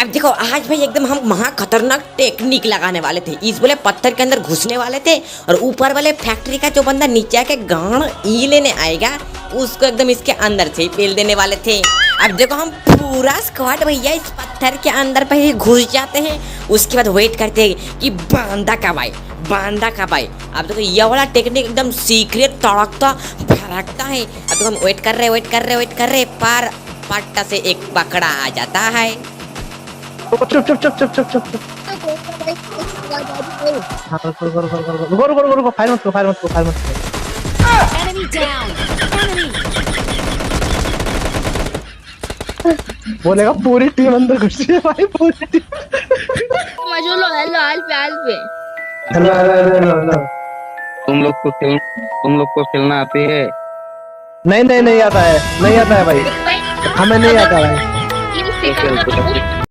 अब देखो आज भाई एकदम हम महा खतरनाक टेक्निक लगाने वाले थे। इस बोले पत्थर के अंदर घुसने वाले थे और ऊपर वाले फैक्ट्री का जो बंदा नीचे आके गांड ई लेने आएगा उसको एकदम इसके अंदर से ही पेल देने वाले थे। अब देखो हम पूरा स्क्वाड भैया इस पत्थर के अंदर पे ही घुस जाते हैं। उसके बाद वेट करते हैं कि बांदा कब आए, बांदा कब आए। अब देखो ये वाला टेक्निक एकदम सीक्रेट तड़कता भड़कता है। अब तो हम वेट कर रहे पर पट्टा से एक पकड़ा आ जाता है। चुप। हाँ, रुको, फायर मत करो। Enemy down. Enemy. बोलेगा पूरी टीम अंदर घुसी है भाई, पूरी टीम। Hello hello. तुम लोग को खेलना आती है? नहीं आता है भाई, हमें नहीं आता है।